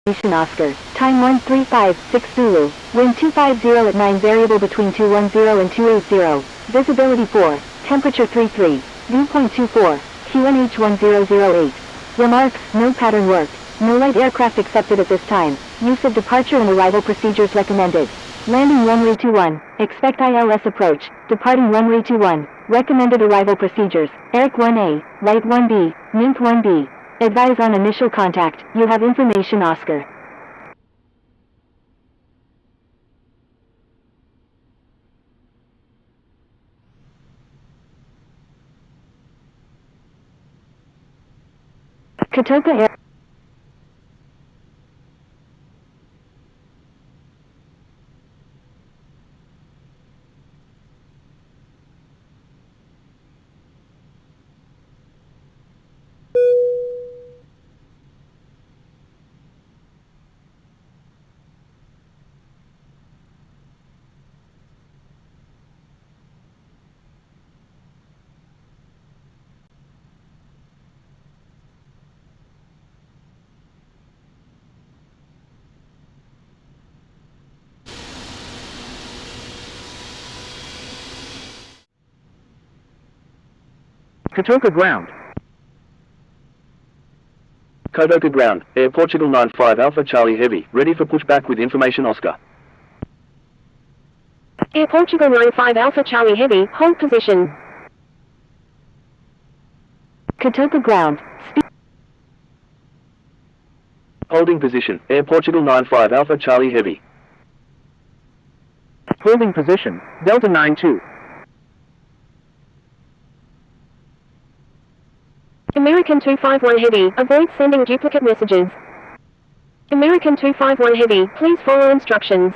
Oscar. Time 1356 Zulu. Wind 250 at 9 variable between 210 and 280. Visibility 4. Temperature 33. Viewpoint 24. QNH 1008. Remarks, no pattern work. No light aircraft accepted at this time. Use of departure and arrival procedures recommended. Landing runway 21. Expect ILS approach. Departing runway 21. Recommended arrival procedures. Eric 1A, Light 1B, Nymph 1B. Advise on initial contact. You have information, Oscar. Kotoka Air. Kotoka ground. Kotoka ground, Air Portugal 95 Alpha Charlie Heavy, ready for pushback with information Oscar. Air Portugal 95 Alpha Charlie Heavy, hold position. Kotoka ground. Holding position, Air Portugal 95 Alpha Charlie Heavy. Holding position, Delta 92. American 251 Heavy, avoid sending duplicate messages. American 251 Heavy, please follow instructions.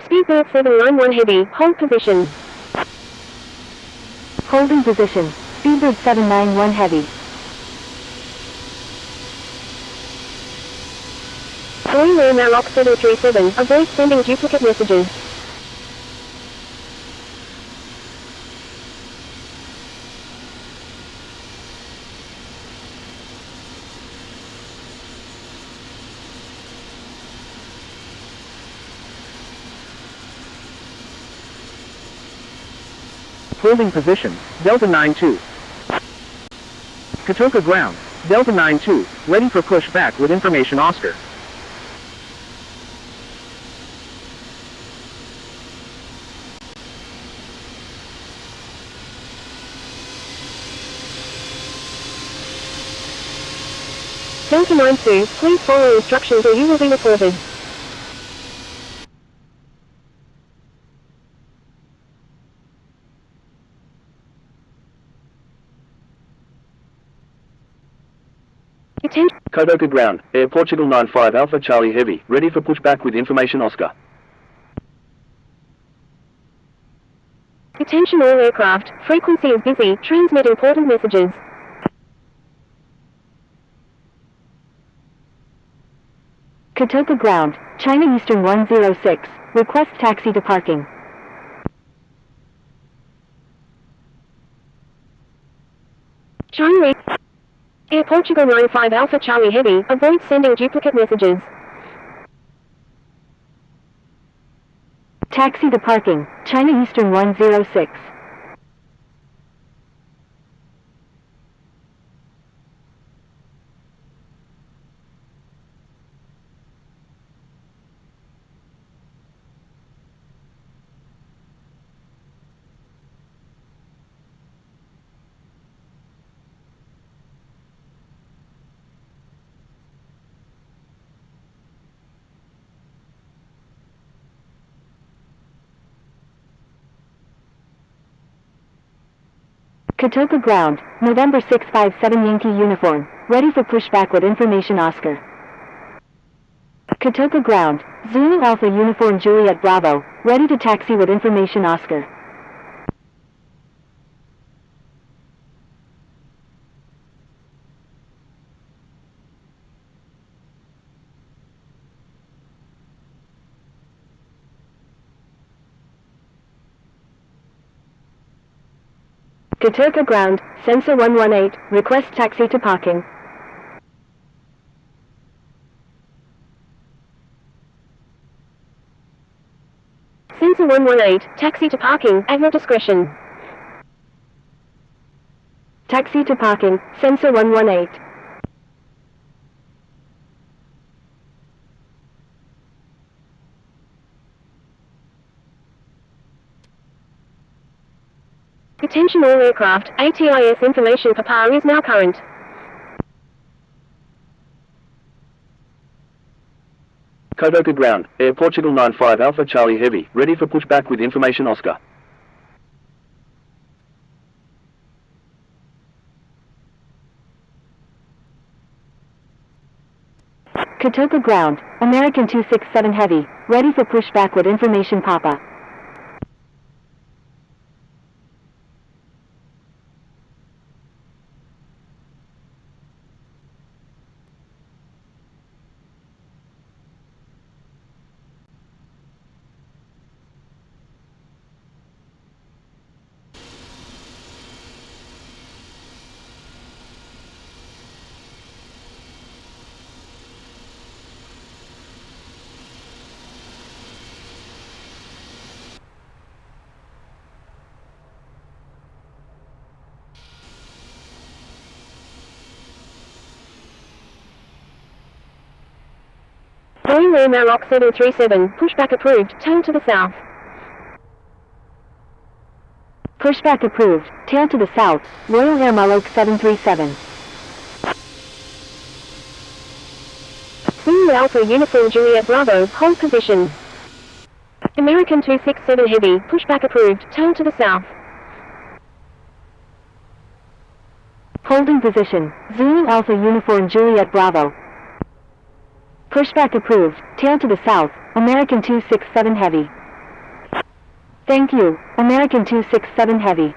Speedbird 791 Heavy, hold position. Holding position. Speedbird 791 Heavy. Boeing Air Maroc 737, avoid sending duplicate messages. Holding position, Delta 92. Kotoka ground, Delta 92, ready for pushback with information Oscar. Delta 92, please follow instructions or you will be reported. Attention. Kotoka ground, Air Portugal 95 Alpha Charlie Heavy, ready for pushback with information Oscar. Attention all aircraft, frequency is busy, transmit important messages. Kotoka ground, China Eastern 106, request taxi to parking. China Air Portugal 95 Alpha Charlie Heavy, avoid sending duplicate messages. Taxi to parking, China Eastern 106. Kotoka ground, November 657 Yankee uniform, ready for pushback with information Oscar. Kotoka ground, Zulu Alpha uniform Juliet Bravo, ready to taxi with information Oscar. Kotoka ground, Sensor 118, request taxi to parking. Sensor 118, taxi to parking, at your discretion. Taxi to parking, sensor 118. Attention all aircraft, ATIS information Papa is now current. Kotoka ground, Air Portugal 95 Alpha Charlie Heavy, ready for pushback with information Oscar. Kotoka ground, American 267 Heavy, ready for pushback with information Papa. Boeing Air Maroc 737, pushback approved, tail to the south. Pushback approved, tail to the south, Royal Air Maroc 737. Zulu Alpha Uniform Juliet Bravo, hold position. American 267 Heavy, pushback approved, tail to the south. Holding position, Zulu Alpha Uniform Juliet Bravo. Pushback approved, tail to the south, American 267 Heavy. Thank you, American 267 Heavy.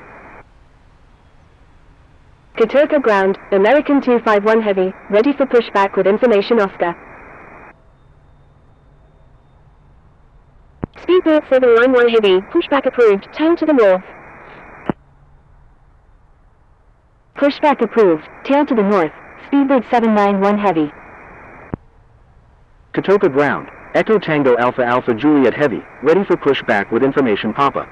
Kotoka ground, American 251 Heavy, ready for pushback with information Oscar. Speedbird 791 Heavy, pushback approved, tail to the north. Pushback approved, tail to the north, Speedbird 791 Heavy. Kotoka ground, Echo Tango Alpha Alpha Juliet Heavy, ready for pushback with information Papa.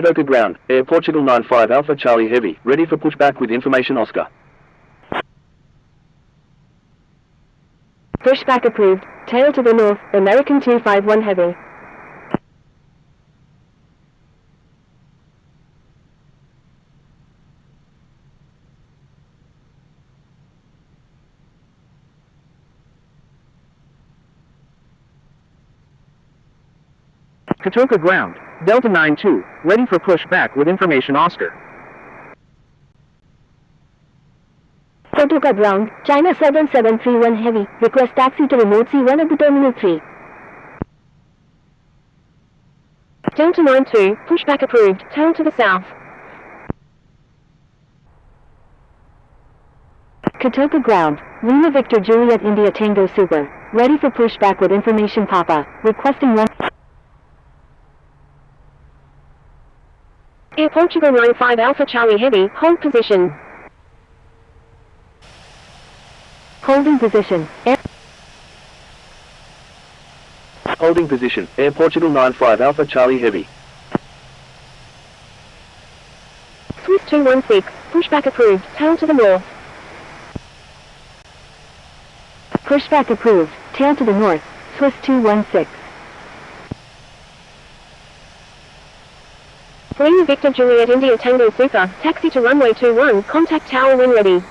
Kotoka ground, Air Portugal 95 Alpha Charlie Heavy, ready for pushback with information Oscar. Pushback approved, tail to the north, American 251 Heavy. Kotoka ground, Delta 92, ready for pushback with information Oscar. Kotoka ground, China 7731 Heavy, request taxi to remote C1 at the Terminal 3. Delta 92, pushback approved, tail to the south. Kotoka ground, Lima Victor Juliet India Tango Super, ready for pushback with information Papa, requesting run. Air Portugal 95 Alpha Charlie Heavy, hold position. Holding position, Air. Holding position, Air Portugal 95 Alpha Charlie Heavy. Swiss 216, pushback approved, tail to the north. Pushback approved, tail to the north, Swiss 216. Lima Victor Juliet India Tango Super, taxi to runway 21, contact tower when ready.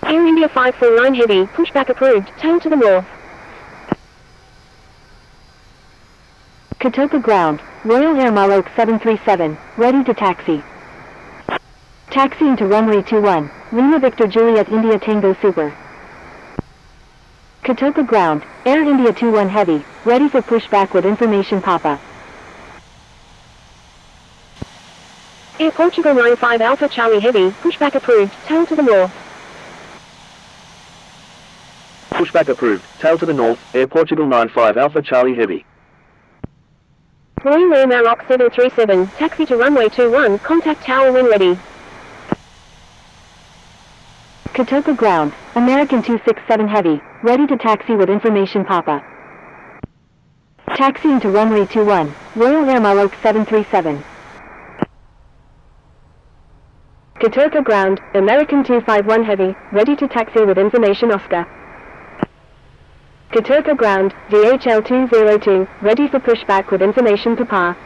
Air India 549 Heavy, pushback approved, tail to the north. Kotoka ground, Royal Air Maroc 737, ready to taxi. Taxiing to runway 21, Lima Victor Juliet India Tango Super. Kotoka ground, Air India 2-1 heavy, ready for pushback with information Papa. Air Portugal 9-5 Alpha Charlie Heavy, pushback approved, tail to the north. Pushback approved. Tail to the north. Air Portugal 95 Alpha Charlie Heavy. Marine Air Maroc 737, taxi to runway 21, contact tower when ready. Kotoka ground, American 267 heavy, ready to taxi with information Papa. Taxiing to runway 21, Royal Air Maroc 737. Kotoka ground, American 251 heavy, ready to taxi with information Oscar. Kotoka ground, DHL 202, ready for pushback with information Papa.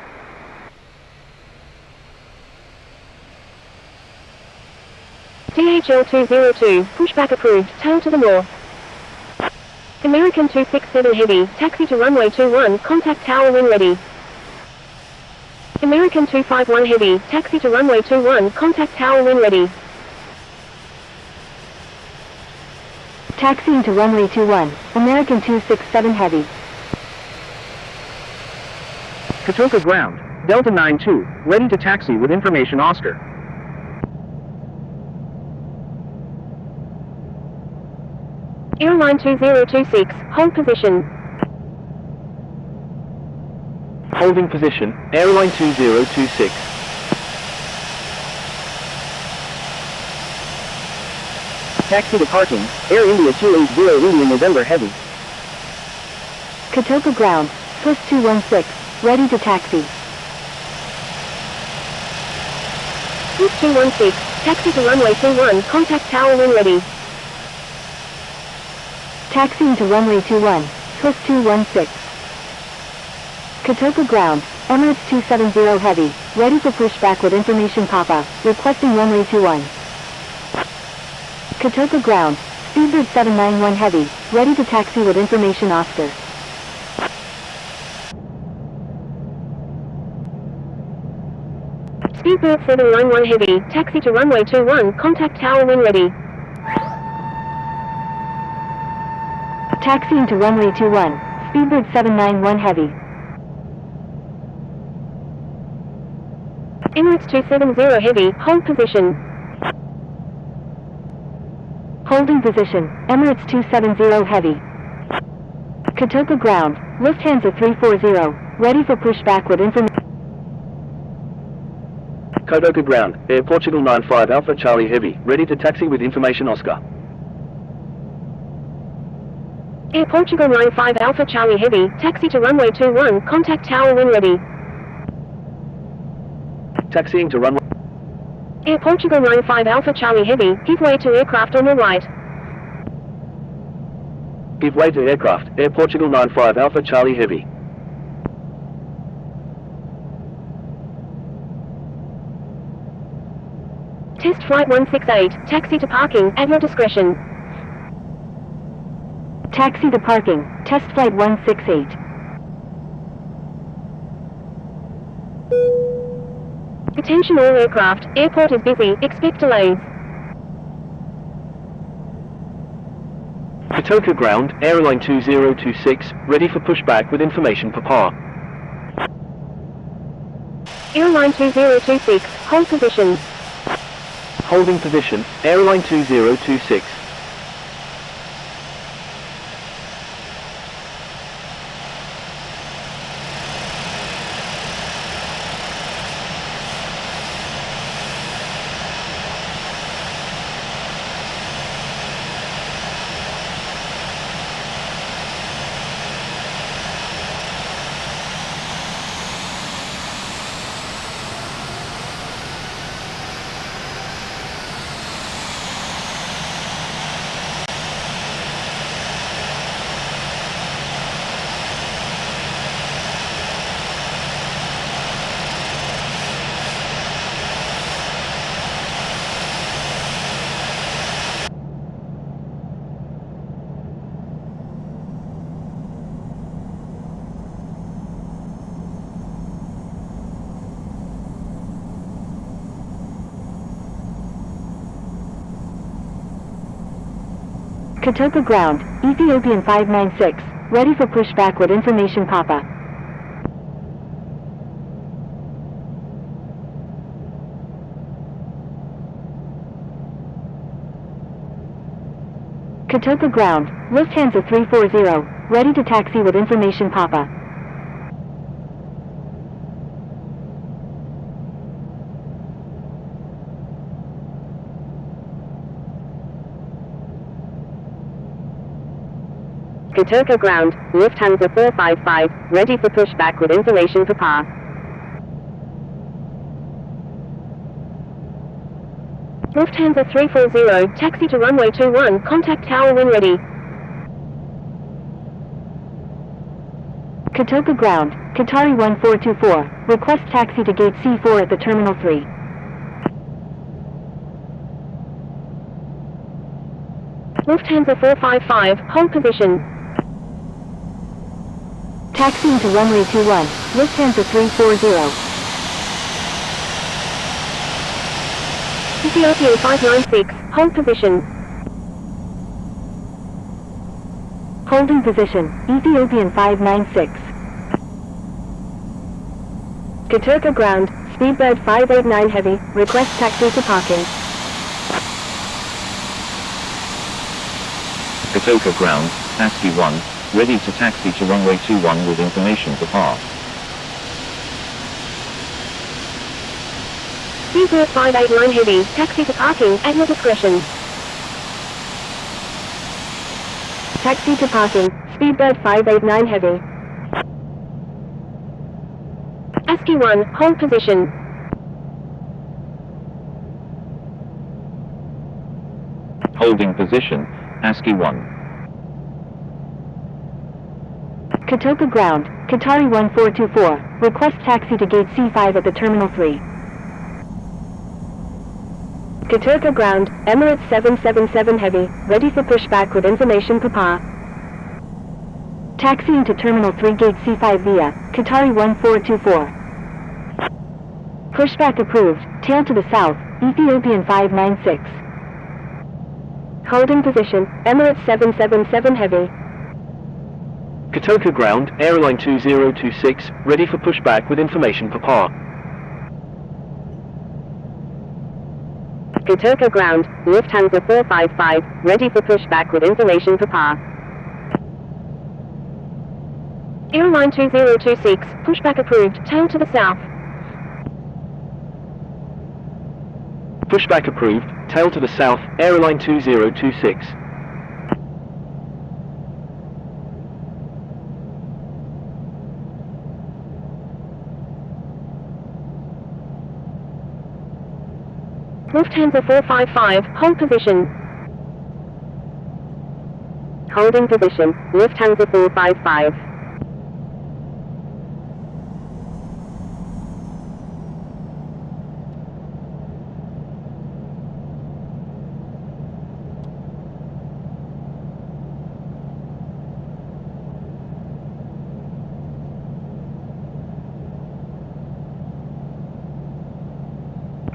DHL 202, pushback approved, tail to the north. American 267 heavy, taxi to runway 21, contact tower when ready. American 251 heavy, taxi to runway 21, contact tower when ready. Taxiing to runway 21, American 267 heavy. Kotoka ground, Delta 92, ready to taxi with information Oscar. Airline 2026, hold position. Holding position. Airline 2026. Taxi to parking, Air India 280 India November heavy. Kotoka ground, Swiss 216, ready to taxi. Swiss 216, taxi to runway 21, contact tower when ready. Taxiing to runway 21, Swiss 216. Kotoka ground, Emirates 270 heavy, ready for pushback with information Papa, requesting runway 21. Kotoka ground, Speedbird 791 heavy, ready to taxi with information Oscar. Speedbird 791 heavy, taxi to runway 21, contact tower when ready. Taxiing to runway 21, Speedbird 791 heavy. Emirates 270 heavy, hold position. Holding position, Emirates 270 heavy. Kotoka ground, Lufthansa 340, ready for pushback with information. Kotoka ground. Air Portugal 95 Alpha Charlie Heavy, ready to taxi with information Oscar. Air Portugal 95 Alpha Charlie Heavy, taxi to runway 21, contact tower when ready. Taxiing to runway. Air Portugal 95 Alpha Charlie Heavy, give way to aircraft on your right. Give way to aircraft. Air Portugal 95 Alpha Charlie Heavy. Test flight 168, taxi to parking, at your discretion. Taxi to parking, test flight 168. Attention all aircraft, airport is busy, expect delays. Kotoka ground. Airline 2026, ready for pushback with information Papa. Airline 2026, hold position. Holding position. Airline 2026. Kotoka ground, Ethiopian 596, ready for pushback with information Papa. Kotoka ground, Lufthansa 340, ready to taxi with information Papa. Kotoka ground, Lufthansa 455, ready for pushback with information Papa. Lufthansa 340, taxi to runway 21, contact tower when ready. Kotoka ground, Qatari 1424, request taxi to gate C4 at the Terminal 3. Lufthansa 455, hold position. Taxiing to runway 21, Lufthansa 340. Ethiopian 596, hold position. Holding position, Ethiopian 596. Kotoka ground, Speedbird 589 heavy, request taxi to parking. Kotoka ground, ASCII 1, ready to taxi to runway 21 with information to pass. Speedbird 589 heavy, taxi to parking at your discretion. Taxi to parking, Speedbird 589 heavy. ASCII 1, hold position. Holding position, ASCII 1. Kotoka ground, Qatari 1424, request taxi to gate C5 at the Terminal 3. Kotoka ground, Emirates 777 heavy, ready for pushback with information Papa. Taxiing to Terminal 3 gate C5 via Qatari 1424. Pushback approved, tail to the south, Ethiopian 596. Holding position, Emirates 777 heavy. Kotoka ground, airline 2026, ready for pushback with information Papa. Kotoka ground, Lufthansa 455, ready for pushback with information Papa. Airline 2026, pushback approved, tail to the south. Pushback approved, tail to the south, airline 2026. Lufthansa 455, hold position. Holding position, Lufthansa 455.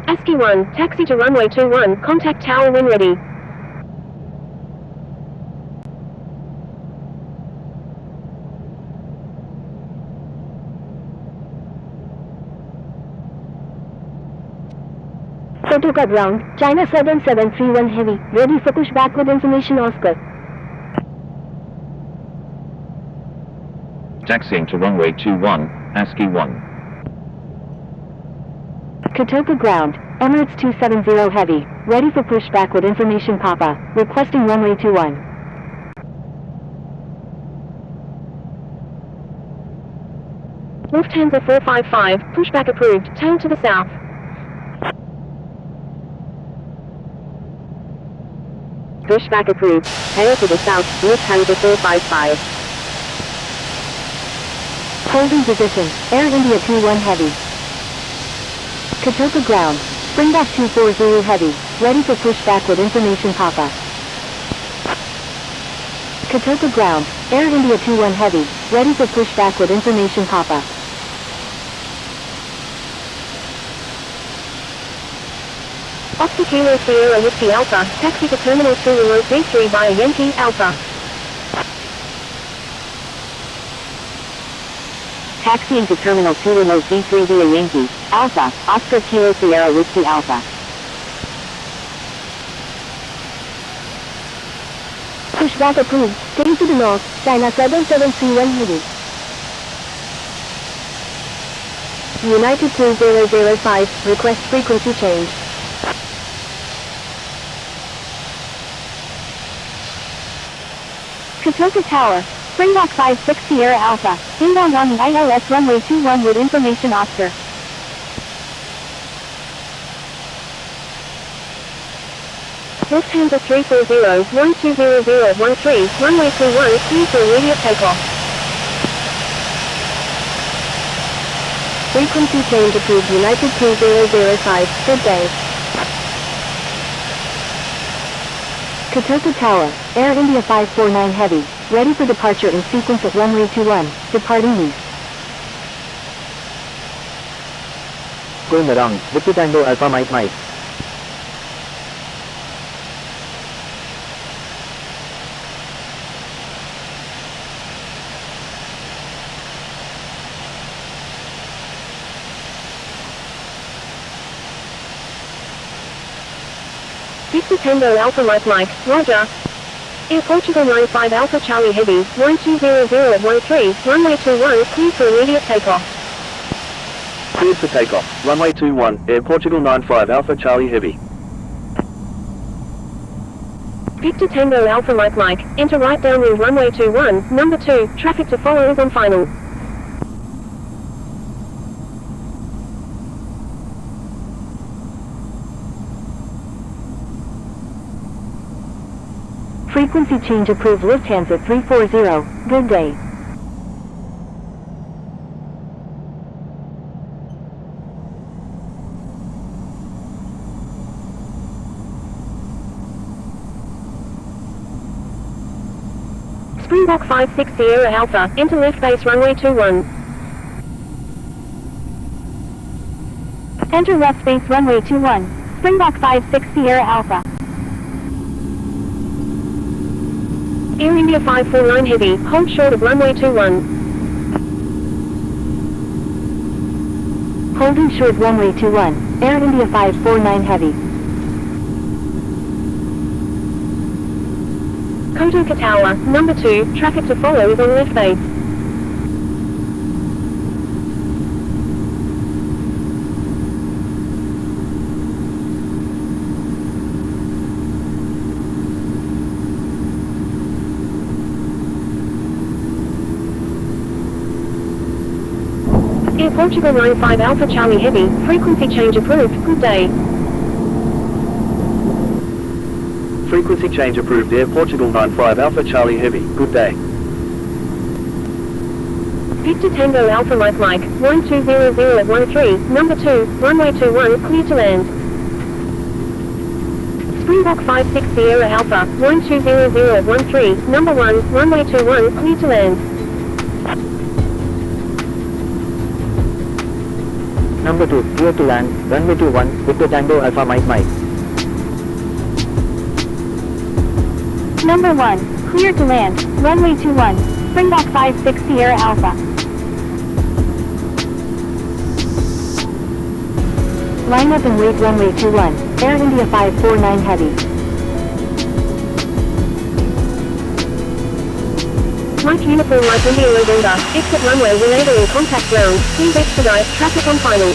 ASCII 1, taxi to runway 21, contact tower when ready. Kotoka ground, China 7731 heavy, ready for pushback with information Oscar. Taxiing to runway 21, ASCII 1. Kotoka ground, Emirates 270 heavy, ready for pushback with information Papa, requesting runway 21. Lufthansa 455, pushback approved, tail to the south. Pushback approved, tail to the south, Lufthansa 455. Holding position, Air India 21 heavy. Kotoka ground, Springbok 240 heavy, ready for pushback with information Papa. Kotoka ground, Air India 21 heavy, ready for pushback with information Papa. Oscar Kilo Sierra Whiskey Alpha, taxi to Terminal 2 remote D3 via Yankee Alpha. Taxiing to Terminal 2 remote D3 via Yankee Alpha, Oscar Kilo Sierra Whiskey Alpha. Pushback approved. Stay to the north, China 7731 heading. United 2005, request frequency change. Kotoka Tower, Springbok 56 Sierra Alpha, inbound on the ILS runway 21 with information Oscar. Lufthansa 340, 120013, runway 21, clear for immediate takeoff. Frequency change approved. United 2005, good day. Kotoka Tower, Air India 549 Heavy, ready for departure in sequence at runway 21, departing east. Going around, Victor Tango Alpha Mike Mike. Victor Tango Alpha Mike Mike, Roger. Air Portugal 95 Alpha Charlie Heavy, 1200 at 13, runway 21, clear for immediate takeoff. Cleared for takeoff. Runway 21, Air Portugal 95 Alpha Charlie Heavy. Victor Tango Alpha Mike Mike, enter right downwind runway 21, number 2, traffic to follow is on final. Frequency change approved. Lufthansa 340, good day. Springbok 56 Sierra Alpha, enter left base runway 21. Enter left base runway 21, Springbok 56 Sierra Alpha. Air India 549 Heavy, hold short of runway 21. Holding short runway 21, Air India 549 Heavy. Kotoka Tower, number 2, traffic to follow is on left base. Air Portugal 95 Alpha Charlie Heavy, frequency change approved, good day. Frequency change approved. Air Portugal 95 Alpha Charlie Heavy. Good day. Victor Tango Alpha Mike Mike, 1200 at 13, number 2, runway 21, clear to land. Springbok 56 Sierra Alpha, 1200 at 13, number 1, runway 21, clear to land. Number 2, clear to land, runway 21, Victor Tango Alpha Mike Mike. Number 1, clear to land, runway 21, Springbok 56 Sierra Alpha. Line up and wait runway 21, Air India 549 Heavy. Mike Uniform Mike India November, exit runway will enable in contact ground, please expedite, traffic on final.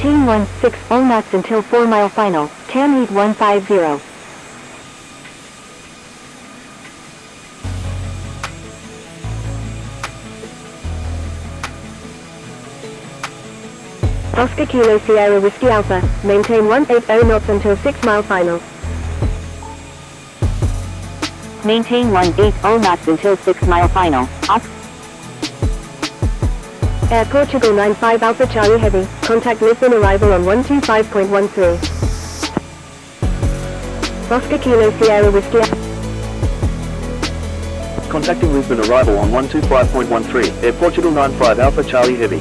Maintain 160 knots until 4 mile final, TAM 8150. Oscar Kilo Sierra Whiskey Alpha, maintain 180 knots until 6 mile final. Maintain 180 knots until 6 mile final. Air Portugal 95 Alpha Charlie Heavy, contact Lisbon arrival on 125.13. Oscar Kilo Sierra Whiskey Alpha. Contacting Lisbon arrival on 125.13, Air Portugal 95 Alpha Charlie Heavy.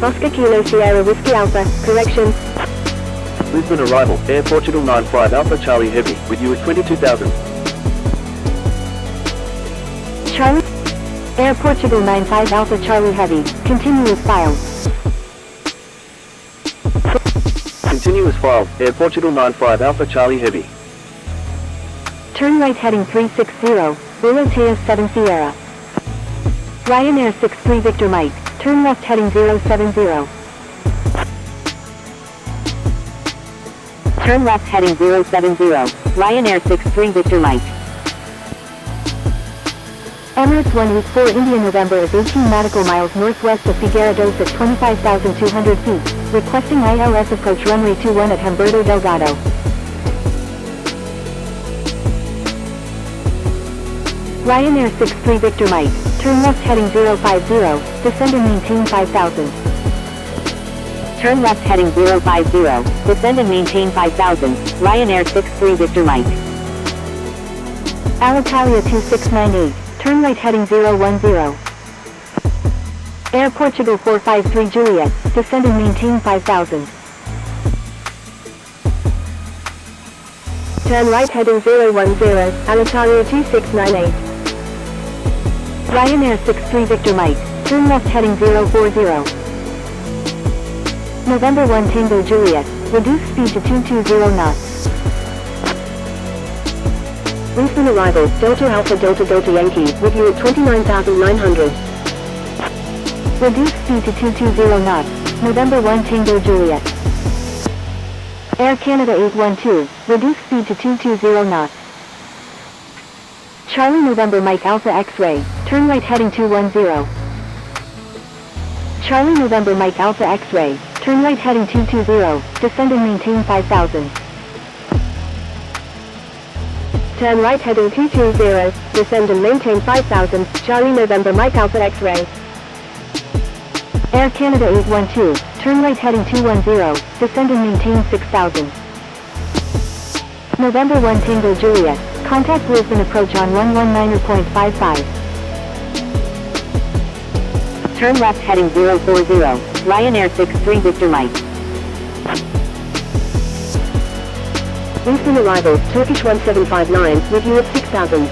Oscar Kilo Sierra Whiskey Alpha, correction. Lisbon arrival, Air Portugal 95 Alpha Charlie Heavy, with you at 22,000. Charlie? Air Portugal 95 Alpha Charlie Heavy, continuous file. Continuous file, Air Portugal 95 Alpha Charlie Heavy. Turn right heading 360, Volotea 7 Sierra. Ryanair 63 Victor Mike, turn left heading 070. Turn left heading 070, Ryanair 63 Victor Mike. Emirates 184 India November is 18 nautical miles northwest of Figueroa at 25,200 feet, requesting ILS approach runway 21 at Humberto Delgado. Ryanair 63 Victor Mike, turn left heading 050, descend and maintain 5,000. Turn left heading 050, descend and maintain 5,000, Ryanair 63 Victor Mike. Alitalia 2698, turn right heading 010. Air Portugal 453 Juliet, descend and maintain 5,000. Turn right heading 010, Alitalia 2698. Ryanair 63 Victor Mike, turn left heading 040. November 1 Tango Juliet, reduce speed to 220 knots. Lisbon arrival, Delta Alpha Delta Delta Yankee, with you at 29,900. Reduce speed to 220 knots, November 1 Tango Juliet. Air Canada 812, reduce speed to 220 knots. Charlie November Mike Alpha X-Ray, turn right heading 210. Charlie November Mike Alpha X-Ray, turn right heading 220, descend and maintain 5,000. Turn right heading 220, descend and maintain 5,000, Charlie November Mike Alpha X-Ray. Air Canada 812, turn right heading 210, descend and maintain 6,000. November 1 Tango Juliet, contact Lisbon approach on 119.55. Turn left heading 040, Ryanair 63 Victor Mike. Lisbon arrival, Turkish 1759, with you at 6,000.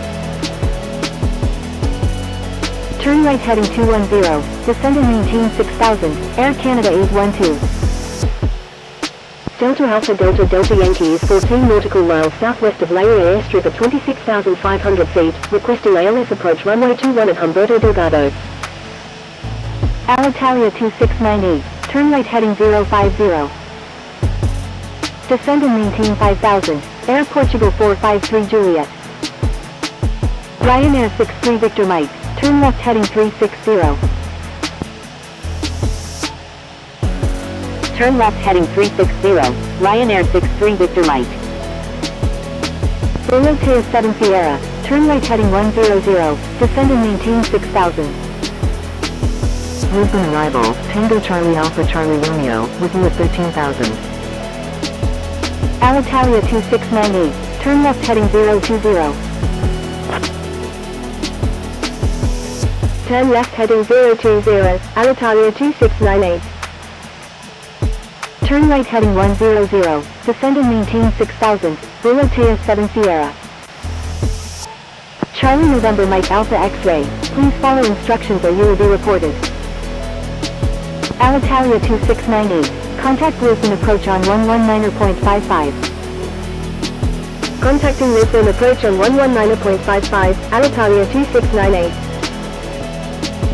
Turn right heading 210, descend and maintain 6,000, Air Canada 812. Delta Alpha Delta Delta Yankee is 14 nautical miles southwest of Laia Airstrip at 26,500 feet, requesting ALS approach runway 21 at Humberto Delgado. Alitalia 2698, turn right heading 050. Descend and maintain 5,000, Air Portugal 453 Juliet. Ryanair 63 Victor Mike, turn left heading 360. Turn left heading 360, Ryanair 63 Victor Mike. Volotea 7 Sierra, turn right heading 100, descend and maintain 6,000. Lisbon arrival, Tango Charlie Alpha Charlie Romeo, with you at 13,000. Alitalia 2698, turn left heading 020. Turn left heading 020, Alitalia 2698. Turn right heading 100, descend and maintain 6,000, Volotea 7 Sierra. Charlie November Mike Alpha X-Ray, please follow instructions or you will be reported. Alitalia 2698, contact Lisbon approach on 119.55. Contacting Lisbon approach on 119.55, Alitalia 2698.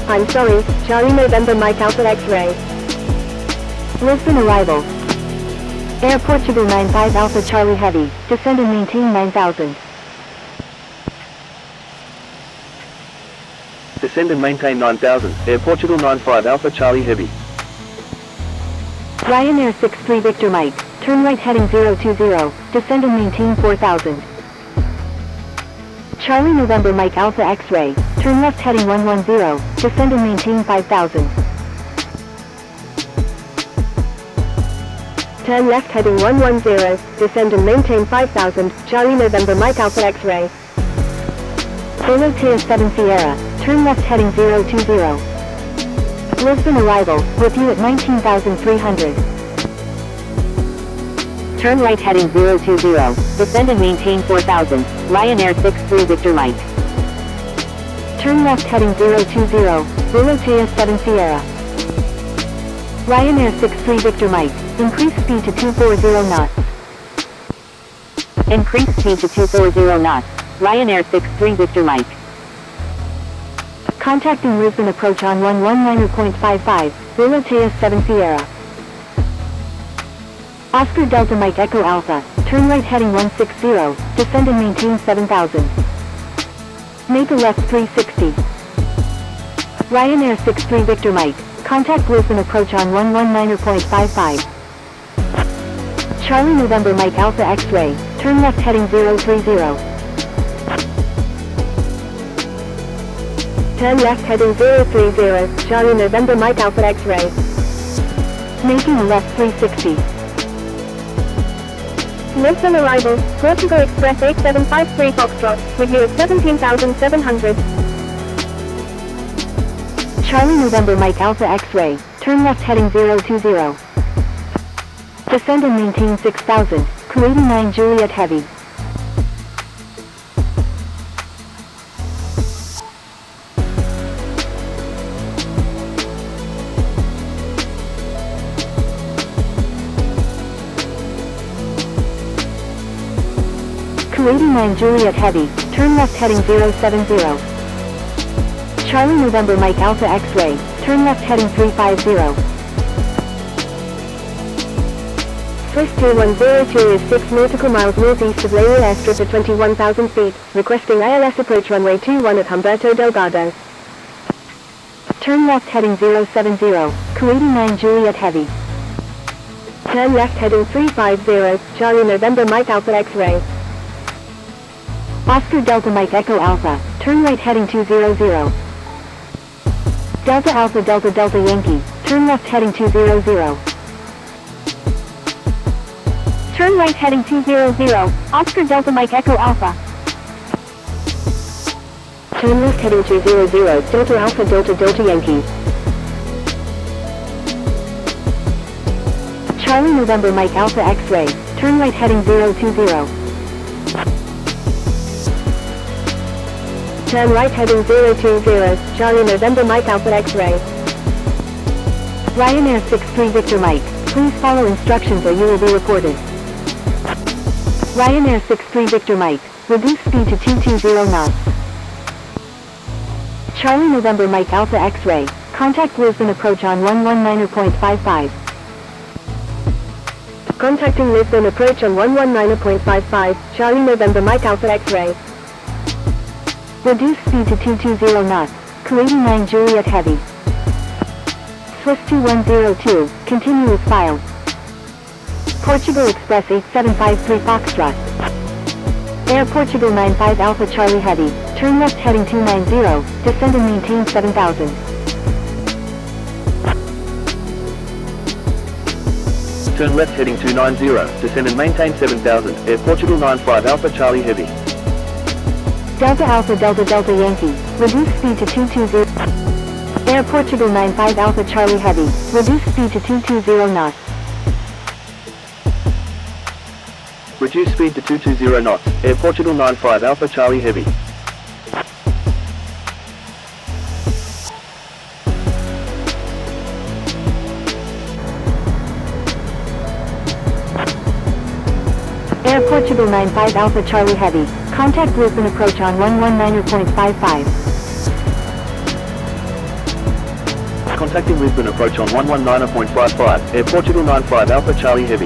I'm sorry, Charlie November Mike Alpha X-Ray. Lisbon arrival. Air Portugal 95 Alpha Charlie Heavy, descend and maintain 9000. Descend and maintain 9000, Air Portugal 95 Alpha Charlie Heavy. Ryanair 63 Victor Mike, turn right heading 020, descend and maintain 4000. Charlie November Mike Alpha X-Ray, turn left heading 110, descend and maintain 5000. Turn left heading 110, descend and maintain 5000, Charlie November Mike Alpha X-Ray. Solo Tier 7 Sierra, turn left heading 020. Lisbon arrival, with you at 19,300. Turn right heading 020, descend and maintain 4,000, Ryanair 63 Victor Mike. Turn left heading 020, Solo Tier 7 Sierra. Ryanair 63 Victor Mike, increase speed to 240 knots. Increase speed to 240 knots, Ryanair 63 Victor Mike. Contacting Lisbon approach on 119.55, Zulu TS 7 Sierra. Oscar Delta Mike Echo Alpha, turn right heading 160, descend and maintain 7000. Make a left 360. Ryanair 63 Victor Mike, contact Lisbon approach on 119.55. Charlie November Mike Alpha X-Ray, turn left heading 030. Turn left heading 030, Charlie November Mike Alpha X-Ray. Making a left 360. Lisbon arrival, Portugal Express 8753 Foxtrot, with you at 17,700. Charlie November Mike Alpha X-Ray, turn left heading 020. Descend and maintain 6000, Kuwaiti 9 Juliet Heavy. Kuwaiti 9 Juliet Heavy, turn left heading 070. Charlie November Mike Alpha X-Ray, turn left heading 350. Swiss 2102 is 6 nautical miles northeast of Lareal Airstrip at 21,000 feet, requesting ILS approach runway 21 at Humberto Delgado. Turn left heading 070, Kuwaiti 9 Juliet Heavy. Turn left heading 350, Charlie November Mike Alpha X-Ray. Oscar Delta Mike Echo Alpha, turn right heading 200. Delta Alpha Delta Delta Yankee, turn left heading 200. Turn right heading 200, Oscar Delta Mike Echo Alpha. Turn left heading 200, Delta Alpha Delta Delta Yankee. Charlie November Mike Alpha X-Ray, turn right heading 020. Turn right heading 020, Charlie November Mike Alpha X-Ray. Ryanair 63 Victor Mike, please follow instructions or you will be reported. Ryanair 63 Victor Mike, reduce speed to 220 knots. Charlie November Mike Alpha X-Ray, contact Lisbon approach on 119.55. Contacting Lisbon approach on 119.55, Charlie November Mike Alpha X-Ray. Reduce speed to 220 knots, Kuwaiti 9 Juliet Heavy. Swiss 2102, continue as filed. Portugal Express 8753 Foxtrot. Air Portugal 95 Alpha Charlie Heavy, turn left heading 290, descend and maintain 7000. Turn left heading 290, descend and maintain 7000, Air Portugal 95 Alpha Charlie Heavy. Delta Alpha Delta Delta Yankee, reduce speed to 220. Air Portugal 95 Alpha Charlie Heavy, reduce speed to 220 knots. Reduce speed to 220 knots, Air Portugal 95 Alpha Charlie Heavy. Air Portugal 95 Alpha Charlie Heavy, contact Lisbon approach on 119.55. Contacting Lisbon approach on 119.55, Air Portugal 95 Alpha Charlie Heavy.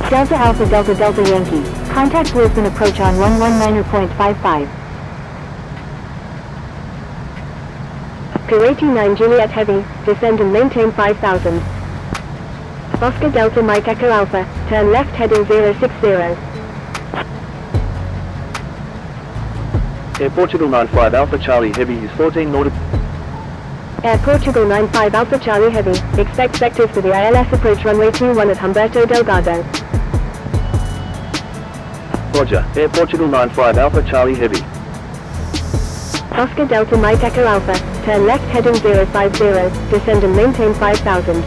Delta Alpha Delta Delta Yankee. Contact Lisbon approach on 119.55. Kuwaiti 9 Juliet Heavy, descend and maintain 5000. Oscar Delta Mike Echo Alpha, turn left heading 060. Air Portugal 95 Alpha Charlie Heavy is 14 nautical. Air Portugal 95 Alpha Charlie Heavy, expect sectors for the ILS approach runway 21 at Humberto Delgado. Roger, Air Portugal 95 Alpha Charlie Heavy. Oscar Delta Mike Echo Alpha, turn left heading 050, descend and maintain 5000.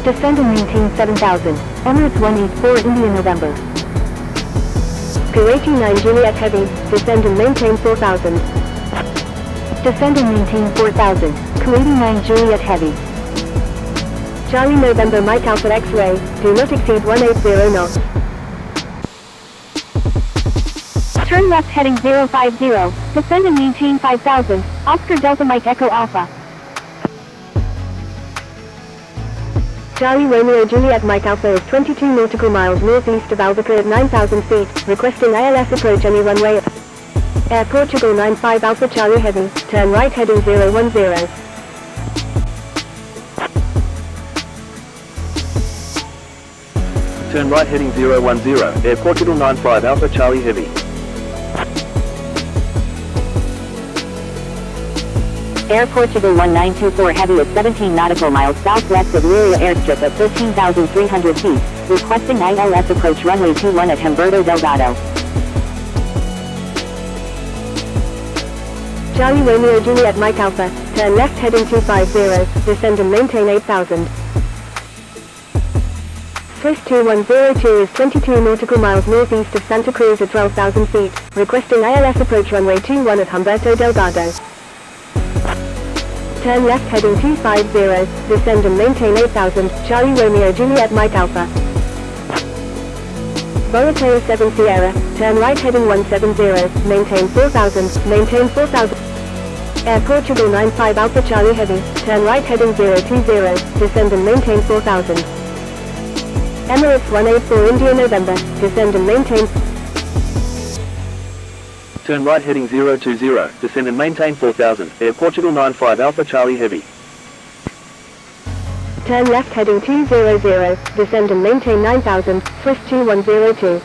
Descend and maintain 7000. Emirates 184 India November. Kuwaiti 9 Juliet Heavy, descend and maintain 4000. Descend and maintain 4000. Kuwaiti 9 Juliet Heavy. Charlie November Mike Alpha X-ray, do not exceed 180 knots. Turn left heading 050. Descend and maintain 5000. Oscar Delta Mike Echo Alpha. Charlie Romeo Juliet Mike Alpha is 22 nautical miles northeast of Albuquerque at 9,000 feet, requesting ILS approach any runway. Air Portugal 95 Alpha Charlie Heavy, turn right heading 010. Turn right heading 010, Air Portugal 95 Alpha Charlie Heavy. Air Portugal 1924 Heavy is 17 nautical miles southwest of Luria Airstrip at 13,300 feet, requesting ILS approach runway 21 at Humberto Delgado. Charlie Romeo Juliet Mike Alpha, turn left heading 250, descend and maintain 8000. Swiss 2102 is 22 nautical miles northeast of Santa Cruz at 12,000 feet, requesting ILS approach runway 21 at Humberto Delgado. Turn left heading 250, descend and maintain 8000, Charlie Romeo Juliet Mike Alpha. Borateo 7 Sierra, turn right heading 170, maintain 4000, maintain 4000. Air Portugal 95 Alpha Charlie Heavy, turn right heading 020, descend and maintain 4000. Emirates 184 India November, descend and maintain. Turn right heading 020, descend and maintain 4000, Air Portugal 95 Alpha Charlie Heavy. Turn left heading 200, descend and maintain 9000, Swiss 2102.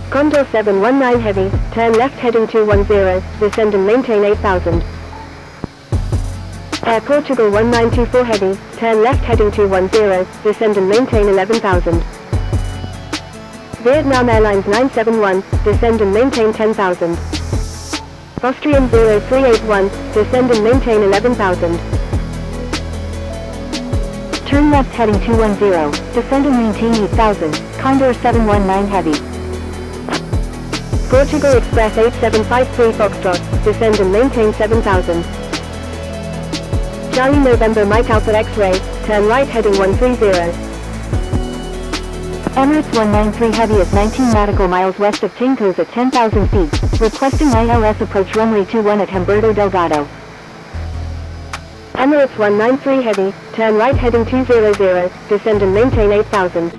Condor 719 Heavy, turn left heading 210, descend and maintain 8000. Air Portugal 1924 Heavy, turn left heading 210, descend and maintain 11,000. Vietnam Airlines 971, descend and maintain 10,000. Austrian 0381, descend and maintain 11,000. Turn left heading 210, descend and maintain 8000, Condor 719 Heavy. Portugal Express 8753 Foxtrot, descend and maintain 7000. Charlie November Mike Alpha X-ray, turn right heading 130. Emirates 193 Heavy is 19 nautical miles west of Tincos at 10,000 feet, requesting ILS approach runway 21 at Humberto Delgado. Emirates 193 Heavy, turn right heading 200, descend and maintain 8000.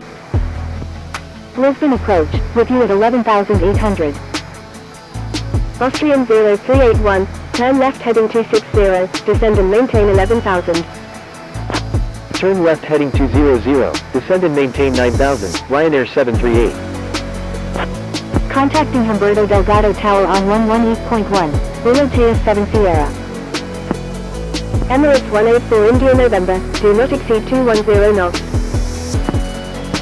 Lisbon approach, with you at 11,800. Austrian 0381, turn left heading 260, descend and maintain 11,000. Turn left heading 200, descend and maintain 9,000, Ryanair 738. Contacting Humberto Delgado Tower on 118.1, Borateo 7 Sierra. Emirates 184 India November, do not exceed 210 knots.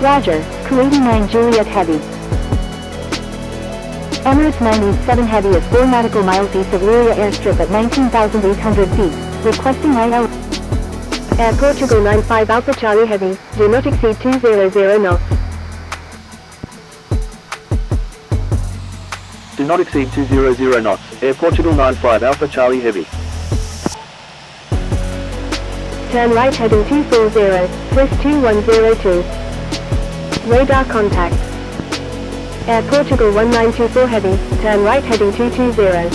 Roger, Kuwaiti 9 Juliet Heavy. Emirates 987 Heavy is 4 nautical miles east of Luria Airstrip at 19,800 feet, requesting ILS. Air Portugal 95 Alpha Charlie Heavy, do not exceed 200 knots. Do not exceed 200 knots, Air Portugal 95 Alpha Charlie Heavy. Turn right heading 240, Swiss 2102. Radar contact. Air Portugal 1924 Heavy, turn right heading 220.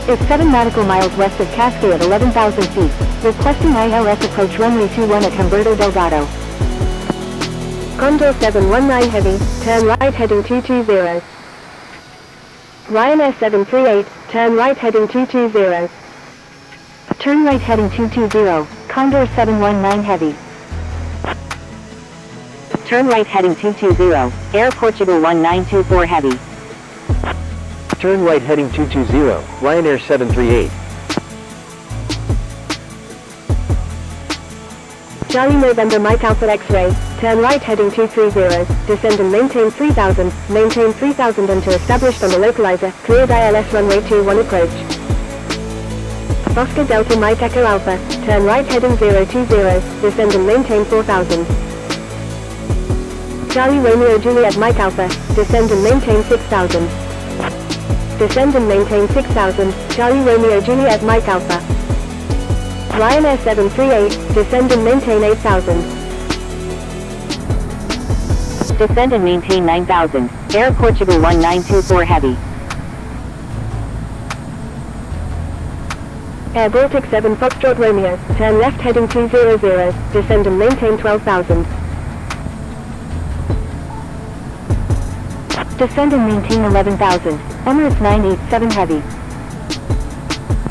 is 7 nautical miles west of Cascade at 11,000 feet. Requesting ILS approach runway 21 at Humberto Delgado. Condor 719 Heavy, turn right heading 220. Ryanair 738, turn right heading 220. Turn right heading 220, Condor 719 Heavy. Turn right heading 220, Air Portugal 1924 Heavy. Turn right heading 220, Ryanair 738. Charlie November Mike Alpha X-Ray, turn right heading 230, descend and maintain 3000 until established on the localizer, cleared ILS runway 21 approach. Oscar Delta Mike Echo Alpha, turn right heading 020, descend and maintain 4000. Charlie Romeo Juliet Mike Alpha, descend and maintain 6000. Descend and maintain 6000, Charlie Romeo Juliet Mike Alpha. Ryanair 738, descend and maintain 8000. Descend and maintain 9000, Air Portugal 1924 Heavy. Air Baltic 7 Foxtrot Romeo, turn left heading 200, descend and maintain 12,000. Descend and maintain 11,000, Emirates 987 Heavy.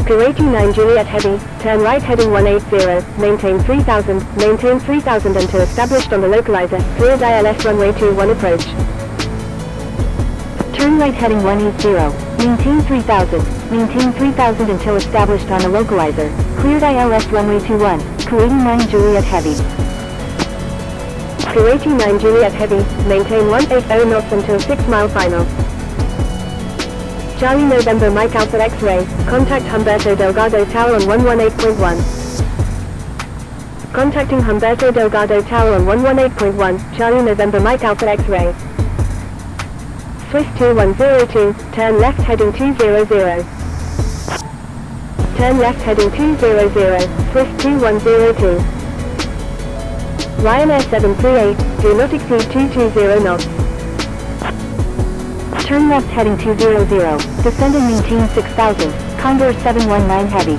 Kuwaiti 9 Juliet Heavy, turn right heading 180, maintain 3000 until established on the localizer, cleared ILS runway 21 approach. Turn right heading 180, maintain 3000 until established on the localizer, cleared ILS runway 21, Kuwaiti 9 Juliet Heavy. Kuwaiti 9 Juliet Heavy, maintain 180 knots until 6 mile final. Charlie November Mike Alpha X-Ray, contact Humberto Delgado Tower on 118.1. Contacting Humberto Delgado Tower on 118.1, Charlie November Mike Alpha X-Ray. Swiss 2102, turn left heading 200. Turn left heading 200, Swiss 2102. Ryanair 738, do not exceed 220 knots. Turn left heading 200, descend and maintain 6000, Condor 719 Heavy.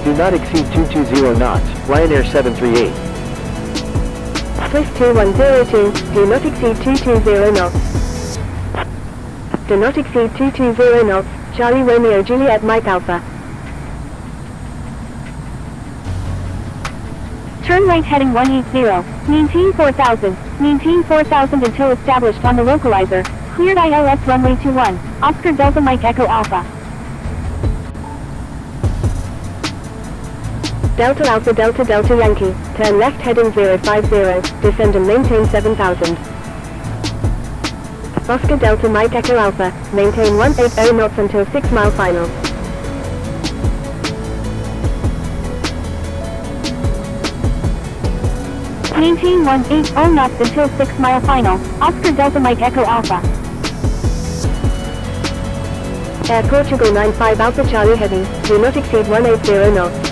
Do not exceed 220 knots, Ryanair 738. Swiss 2102, do not exceed 220 knots. Do not exceed 220 knots, Charlie Romeo Juliet Mike Alpha. Turn right heading 180, maintain 4000 until established on the localizer, cleared ILS runway 21, Oscar Delta Mike Echo Alpha. Delta Alpha Delta Delta Yankee, turn left heading 050, descend and maintain 7000. Oscar Delta Mike Echo Alpha, maintain 180 knots until 6 mile final. Maintain 180 knots until 6 mile final, Oscar Delta Mike Echo Alpha. Air Portugal 95 Alpha Charlie Heavy, do not exceed 180 knots.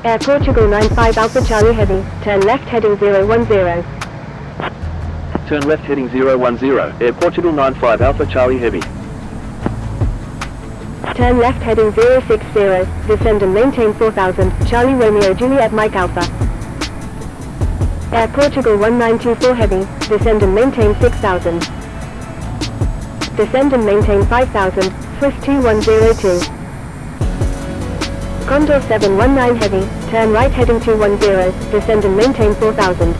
Air Portugal 95 Alpha Charlie Heavy, turn left heading 010. Turn left heading 010, Air Portugal 95 Alpha Charlie Heavy. Turn left heading 060, descend and maintain 4000, Charlie Romeo Juliet Mike Alpha. Air Portugal 1924 Heavy, descend and maintain 6000. Descend and maintain 5000, Swiss 2102. Condor 719 Heavy, turn right heading 210, descend and maintain 4000.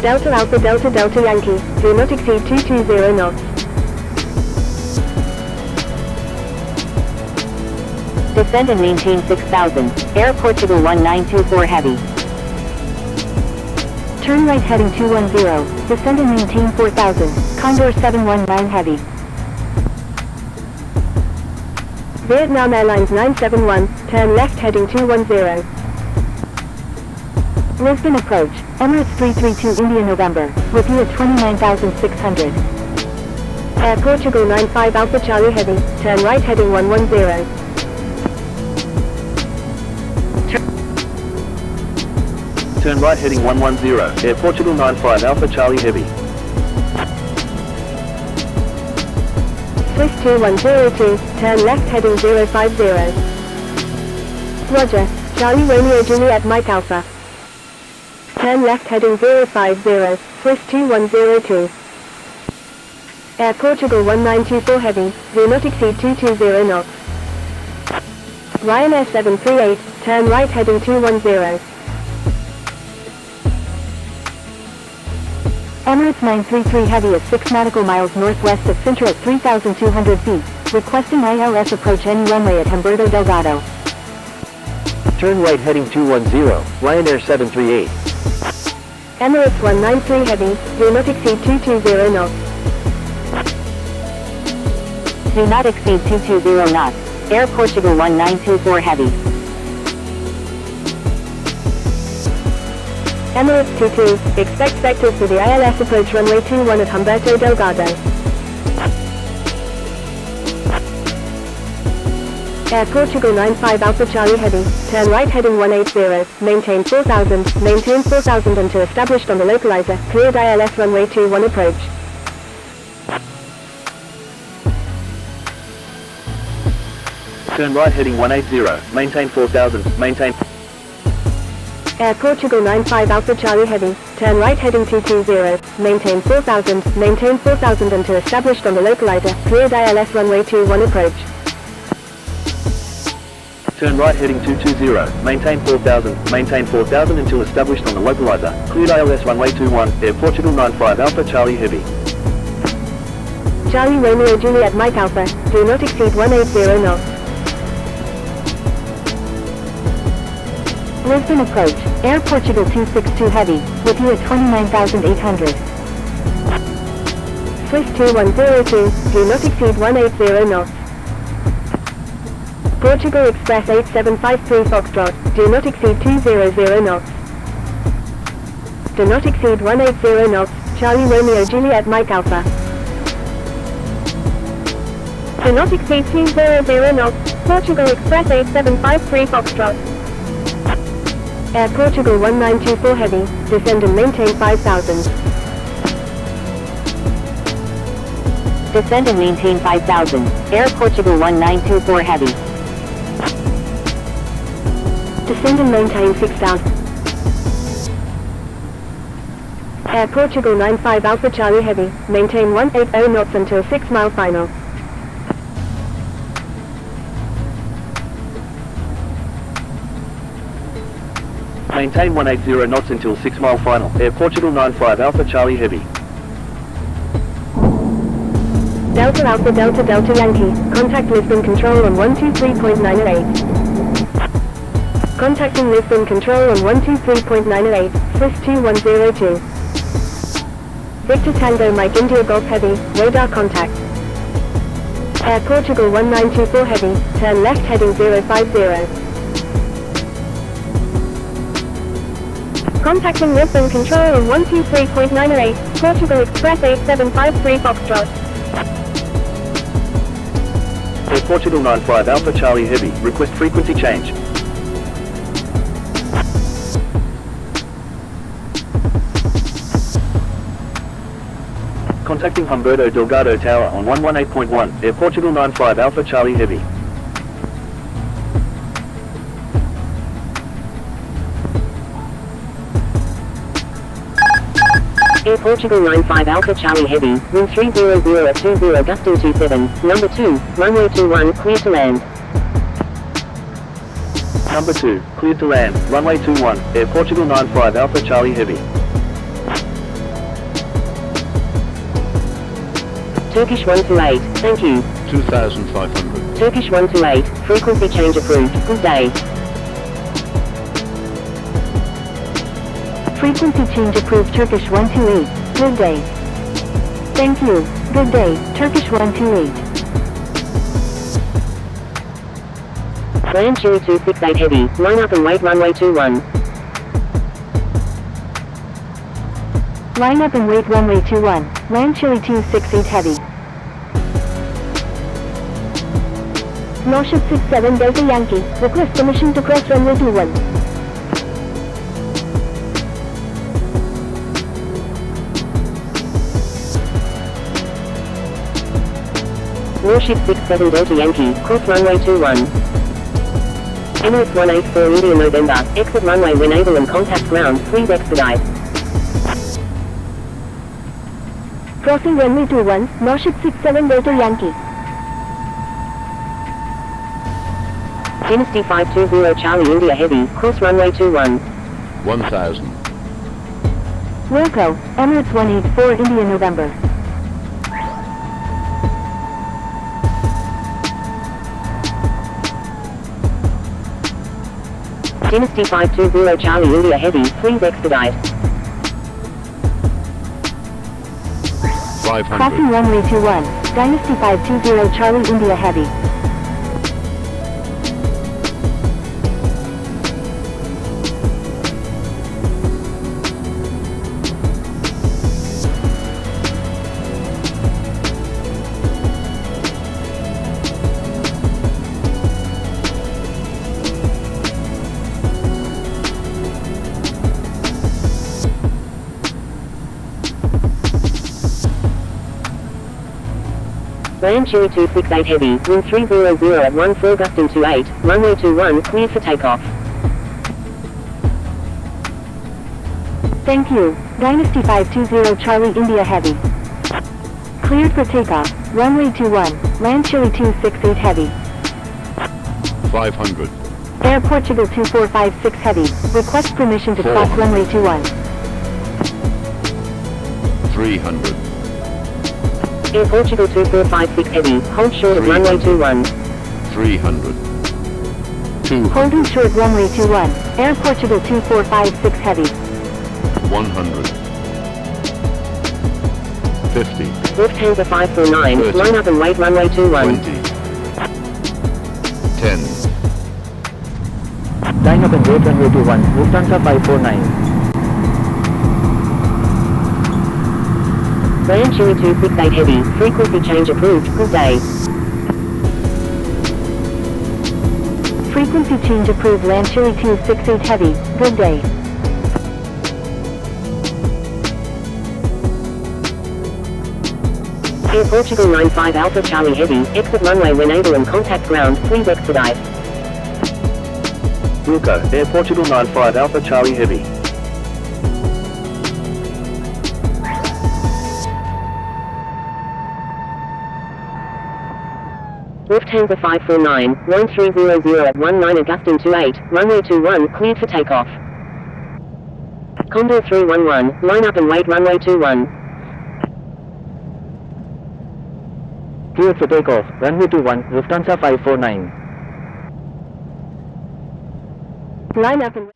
Delta Alpha Delta Delta Yankee, do not exceed 220 knots. Descend and maintain 6000, Air Portugal 1924 Heavy. Turn right heading 210, descend and maintain 4000, Condor 719 Heavy. Vietnam Airlines 971, turn left heading 210. Lisbon approach, Emirates 332 India November, with you at 29,600. Air Portugal 95 Alpha Charlie Heavy, turn right heading 110. Turn right heading 110, Air Portugal 95 Alpha Charlie Heavy. Swiss 2102, turn left heading 050. Roger, Charlie Romeo Juliet Mike Alpha. Turn left heading 050, Swiss 2102. Air Portugal 1924 Heavy, do not exceed 220 knots. Ryanair 738, turn right heading 210. Emirates 933 Heavy at 6 nautical miles northwest of Sintra at 3,200 feet, requesting ILS approach any runway at Humberto Delgado. Turn right heading 210, Ryanair 738. Emirates 193 Heavy, do not exceed 220 knots. Do not exceed 220 knots. Air Portugal 1924 Heavy. Emirates 22, expect vectors for the ILS approach runway 21 at Humberto Delgado. Air Portugal 95 Alpha Charlie Heavy, turn right heading 180, maintain 4000 until established on the localizer, cleared ILS runway 21 approach. Turn right heading 180, maintain 4000, maintain. Air Portugal 95 Alpha Charlie Heavy, turn right heading 220, maintain 4000 until established on the localizer, cleared ILS runway 21 approach. Turn right heading 220, maintain 4000 until established on the localizer, cleared ILS runway 21, Air Portugal 95 Alpha Charlie Heavy. Charlie Romeo Juliet Mike Alpha, do not exceed 180 knots. Lisbon approach, Air Portugal 262 Heavy, with you at 29,800. Swiss 2102, do not exceed 180 knots. Portugal Express 8753 Foxtrot, do not exceed 200 knots. Do not exceed 180 knots, Charlie Romeo Juliet Mike Alpha. Do not exceed 200 knots, Portugal Express 8753 Foxtrot. Air Portugal 1924 Heavy, descend and maintain 5000. Descend and maintain 5,000. Air Portugal 1924 Heavy. Descend and maintain 6000. Air Portugal 95 Alpha Charlie Heavy, maintain 180 knots until 6 mile final. Maintain 180 knots until 6 mile final, Air Portugal 95 Alpha Charlie Heavy. Delta Alpha Delta Delta Yankee, contact Lisbon Control on 123.98. Contacting Lisbon Control on 123.98, Swiss 2102. Victor Tango Mike India Golf Heavy, radar contact. Air Portugal 1924 Heavy, turn left heading 050. Contacting Lisbon Control on 123.98, Portugal Express 8753 Foxtrot. Air Portugal 95 Alpha Charlie Heavy, request frequency change. Contacting Humberto Delgado Tower on 118.1, Air Portugal 95 Alpha Charlie Heavy. Air Portugal 95 Alpha Charlie Heavy, wind 300 at 20 gusting 27, number 2, runway 21, clear to land. Number 2, cleared to land, runway 21, Air Portugal 95 Alpha Charlie Heavy. Turkish 128, thank you. 2,500. Turkish 128, frequency change approved, good day. Frequency change approved Turkish 128, good day. Thank you, good day, Turkish 128. Land Chile 268 Heavy, line up and wait runway 21. Line up and wait runway 21, land Chile 268 Heavy. Norship 67 Delta Yankee, request permission to cross runway 21. Warship 67 Delta Yankee, cross runway 21. Emirates 184 India November, exit runway when able and contact ground, please expedite. Crossing runway 21, Warship 67 Delta Yankee. Dynasty 520 Charlie India Heavy, cross runway 21. 1000. Wilco, Emirates 184 India November. Dynasty 520 Charlie India Heavy, please expedite. 500. Crossing runway 21, Dynasty 520 Charlie India Heavy. Land Cherry 268 Heavy, wind 300 at 14 gusting 28, runway 21, cleared for takeoff. Thank you, Dynasty 520 Charlie India Heavy. Cleared for takeoff, runway 21, Land Cherry 268 Heavy. 500. Air Portugal 2456 Heavy, request permission to cross 400. runway 21. 300. Air Portugal 2456 Heavy, hold short of runway 21. 300. 200. Holding short runway 21, Air Portugal 2456 Heavy. 100. 50. Lufthansa 549, 30. line up and wait runway 21. 20. 10. Line up and wait runway 21, Lufthansa 549. Land Cherry 268 Heavy, frequency change approved, good day. Frequency change approved Land Cherry 268 Heavy, good day. Air Portugal 95 Alpha Charlie Heavy, exit runway when able and contact ground, please expedite. Wilco, Air Portugal 95 Alpha Charlie Heavy. Lufthansa 549, line 300 at 19 Augustine 28, runway 21, cleared for takeoff. Condor 311, line up and wait runway 21. Cleared for takeoff, runway 21, Lufthansa 549. Line up and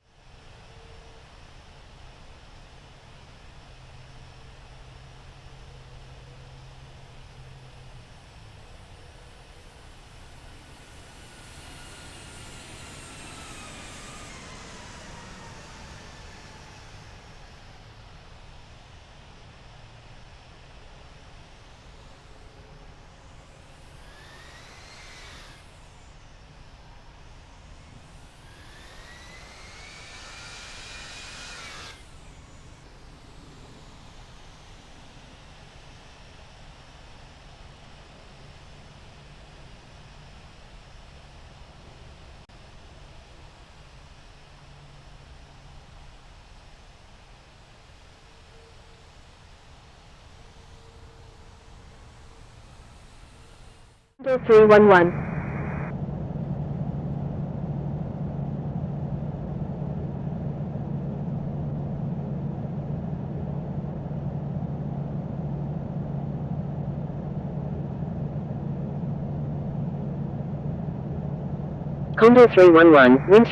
Condor 311. Condor 311, wind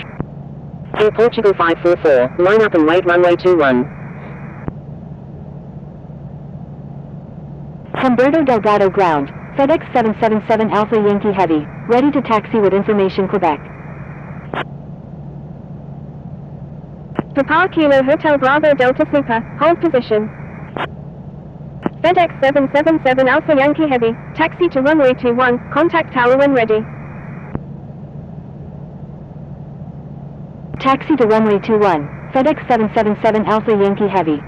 Air Portugal 544, line up and wait runway 21. Humberto Delgado ground, FedEx 777 Alpha Yankee Heavy, ready to taxi with information Quebec. Papa Kilo Hotel Bravo Delta Super, hold position. FedEx 777 Alpha Yankee Heavy, taxi to runway 21, contact tower when ready. Taxi to runway 21, FedEx 777 Alpha Yankee Heavy.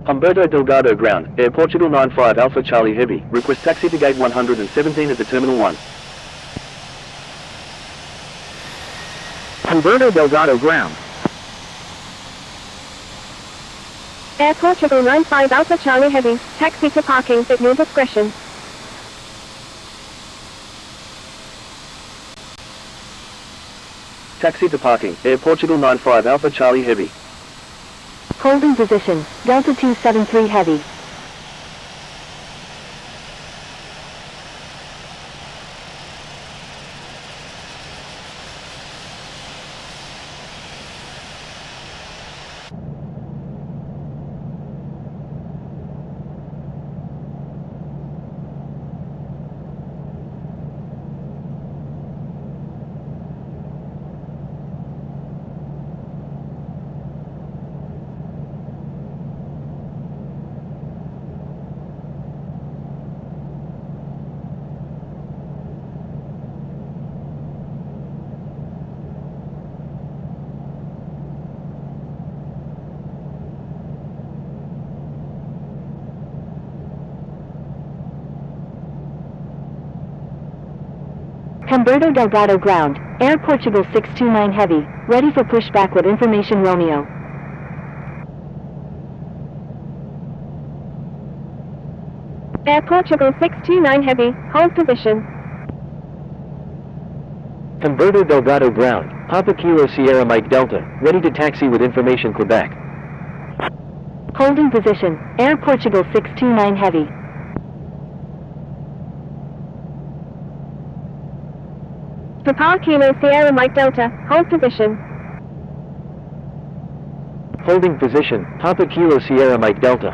Humberto Delgado ground, Air Portugal 95 Alpha Charlie Heavy, request taxi to gate 117 at the Terminal 1. Humberto Delgado ground. Air Portugal 95 Alpha Charlie Heavy, taxi to parking at your discretion. Taxi to parking, Air Portugal 95 Alpha Charlie Heavy. Holding position, Delta 273 Heavy. Humberto Delgado ground, Air Portugal 629 Heavy, ready for pushback with information Romeo. Air Portugal 629 Heavy, hold position. Humberto Delgado ground, Papa Kilo Sierra Mike Delta, ready to taxi with information Quebec. Holding position, Air Portugal 629 Heavy. Papa Kilo Sierra Mike Delta, hold position. Holding position, Papa Kilo Sierra Mike Delta.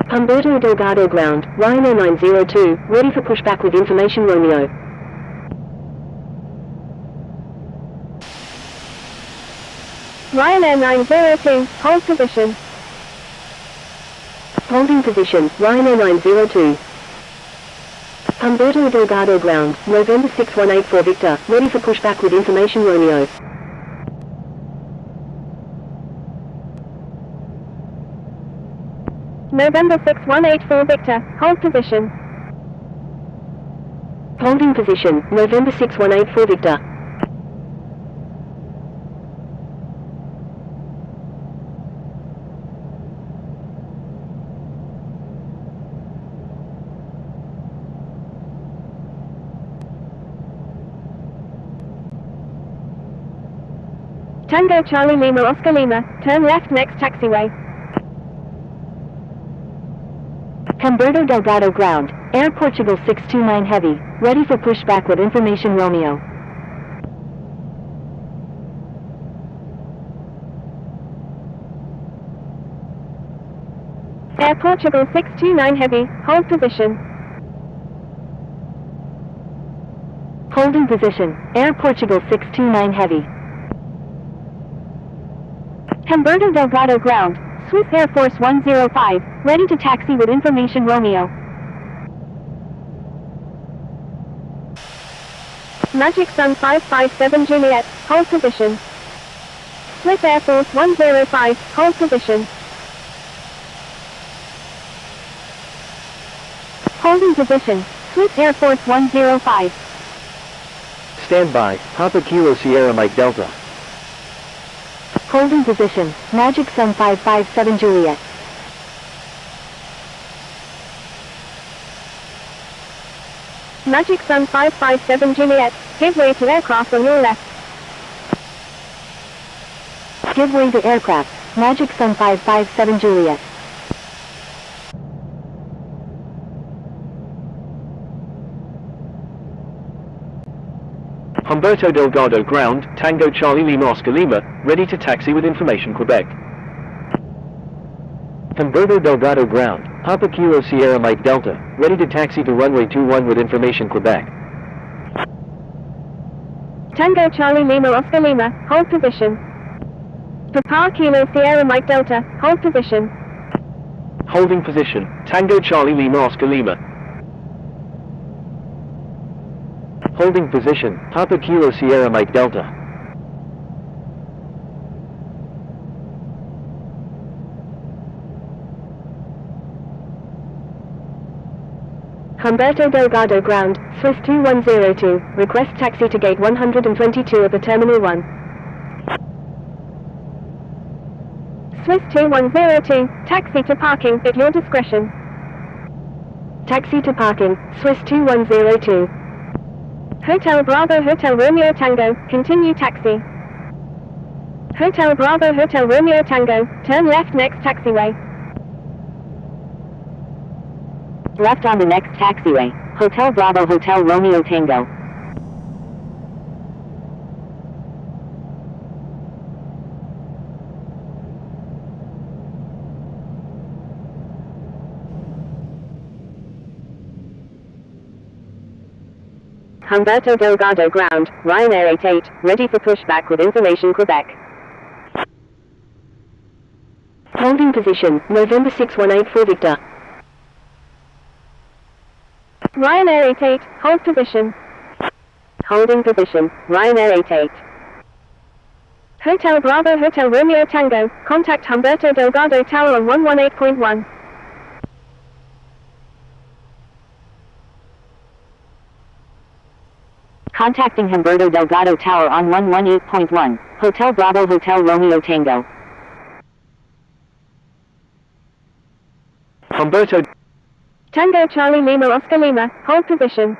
Humberto Delgado ground, Rhino 902, ready for pushback with information Romeo. Ryanair 902, hold position. Holding position, Rhino 902. Humberto Delgado ground, November 6184 Victor, ready for pushback with information Romeo. November 6184 Victor, hold position. Holding position, November 6184 Victor. Tango Charlie Lima Oscar Lima, turn left next taxiway. Humberto Delgado ground, Air Portugal 629 Heavy, ready for pushback with information Romeo. Air Portugal 629 Heavy, hold position. Holding position, Air Portugal 629 Heavy. Humberto Delgado ground, Swiss Air Force 105, ready to taxi with information Romeo. Magic Sun 557 Juliet, hold position. Swiss Air Force 105, hold position. Holding position, Swiss Air Force 105. Stand by, Papa Kilo Sierra Mike Delta. Holding position, Magic Sun 557 Juliet. Magic Sun 557 Juliet, give way to aircraft on your left. Give way to aircraft, Magic Sun 557 Juliet. Humberto Delgado ground, Tango Charlie Lima Oscar Lima, ready to taxi with information Quebec. Humberto Delgado ground, Papa Kilo Sierra Mike Delta, ready to taxi to runway 21 with information Quebec. Tango Charlie Lima Oscar Lima, hold position. Papa Kilo Sierra Mike Delta, hold position. Holding position, Tango Charlie Lima Oscar Lima. Holding position, Papa Kilo Sierra Mike Delta. Humberto Delgado ground, Swiss 2102, request taxi to gate 122 at the Terminal 1. Swiss 2102, taxi to parking at your discretion. Taxi to parking, Swiss 2102. Hotel Bravo Hotel Romeo Tango, continue taxi. Hotel Bravo Hotel Romeo Tango, turn left next taxiway. Left on the next taxiway, Hotel Bravo Hotel Romeo Tango. Humberto Delgado ground, Ryanair 88, ready for pushback with information Quebec. Holding position, November 6184 Victor. Ryanair 88, hold position. Holding position, Ryanair 88. Hotel Bravo Hotel Romeo Tango, contact Humberto Delgado Tower on 118.1. Contacting Humberto Delgado Tower on 118.1, Hotel Bravo Hotel Romeo Tango. Humberto. Tango Charlie Lima Oscar Lima, hold position.